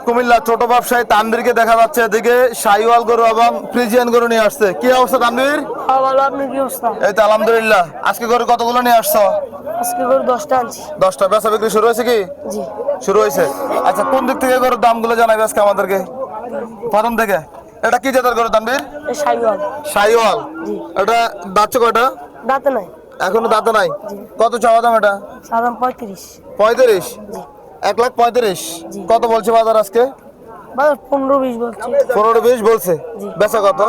কুমিল্লা ছোট ব্যবসায়ী তানভীরকে দেখা যাচ্ছে এদিকে শাহিওয়াল গরু এবং ফ্রিজিয়ান গরু নিয়ে আসছে। কি অবস্থা তানভীর? ভালো, আপনার কি অবস্থা? এই তো আলহামদুলিল্লাহ। আজকে গরু কতগুলো নিয়ে আসছো? আজকে গরু 10টা আনছি। 10টা। বেচা বিক্রি শুরু হয়েছে কি? জি। শুরু হয়েছে। আচ্ছা, কোন দিক থেকে গরুর দামগুলো জানাবে আজকে আমাদেরকে? প্রথম থেকে। এটা কি জাতের গরু তানভীর? এই শাহিওয়াল। শাহিওয়াল। জি। এটা দাঁতছে কয়টা? দাঁতে নাই। এখনো দাঁতে নাই। জি। কত চাওয়া দাম এটা? সাদাম 35। 35। জি। 1,35,000। জি। কত বলছে বাজার আজকে? বাজার 15-20 বলছি। 15-20 বলছে। জি। বেচা কত?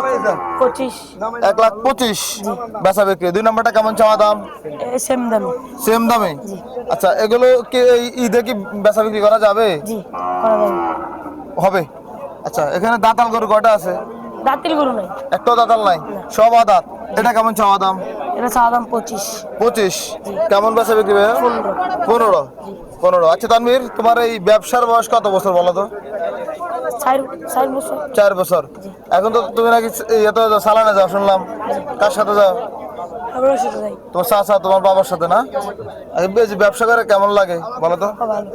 25। 1,25,000। জি। বেচা বিক্রি। 2 নম্বরটা কেমন চাওয়া দাম? সেম দাম। সেম দামে। জি। আচ্ছা, এগুলো কি এই ঈদে কি বেচা বিক্রি করা যাবে? জি, করা যাবে। হবে। আচ্ছা, এখানে দাঁতাল গরু কয়টা আছে? দাঁতের গরু নাই। একটাও দাঁতাল নাই, না। সব আদাত। এটা কেমন চাওয়া দাম? এটা সাদাম 25। 25। জি। কেমন বেচা বিক্রি ভাইয়া? 15। 15। জি। 15। আচ্ছা তানভীর, তোমার এই ব্যবসার বয়স কত বছর বলো তো? 4 বছর। 4 বছর। জি। এখন তো তুমি নাকি ইয়েতে সালানে যাও শুনলাম। কার সাথে যাও? আমরা সাথে যাই। তোমার চাচা, তোমার বাবার সাথে না? এই যে ব্যবসা করে কেমন লাগে বলো তো? ভালো।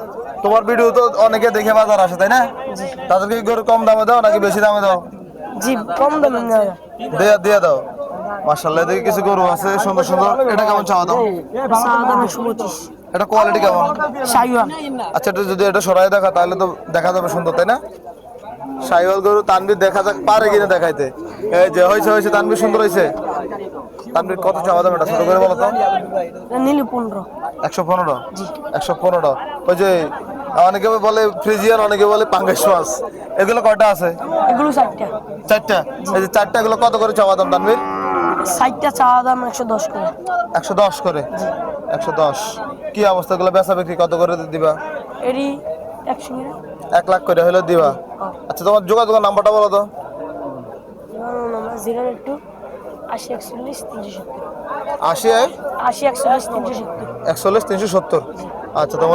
তোমার ভিডিও তো অনেকে দেখে বাজার আসে, তাই না? জি। তাদেরকে কি গরু কম দামে দাও নাকি বেশি দামে দাও? জি, কম দামে নেওয়া যায়। দিয়ে দাও। মাশাআল্লাহ, দেখি কিছু গরু আছে সুন্দর সুন্দর। এটা কেমন চাওয়া দাও? সাদাম 125। এটা কোয়ালিটি কেমন? শাহিওয়াল। আচ্ছা, এটা যদি এটা সরাই দেখা তাহলে তো দেখা যাবে সুন্দর, তাই না? শাহিওয়াল গরু তানভীর দেখা যাক পারে কিনা দেখাইতে। এই যে হয়েছে তানভীর, সুন্দর হয়েছে। তানভীর কত চাওয়া দাম এটা ছোট করে বলো তো? এটা নিলে 15। 115। জি। 115। ওই যে অনেকে বলে ফ্রিজিয়ান, অনেকে বলে পাঙ্গাস মাছ। এগুলো কয়টা আছে? এগুলো 4টা। 4টা। এই যে 4টা, এগুলো কত করে চাওয়া দাম তানভীর? 60টা চাওয়া দাম 110 করে। 110 করে। জি। 110। কি অবস্থা, এগুলো বেচা বিক্রি কত করে দিবা? এরই 100 করে। 1 লাখ করে হলে দিবা। আচ্ছা, তোমার যোগাযোগের নাম্বারটা বলো তো? নাম্বার 082 80 41 370। 80 80 41 370। 41 370। আচ্ছা, তোমার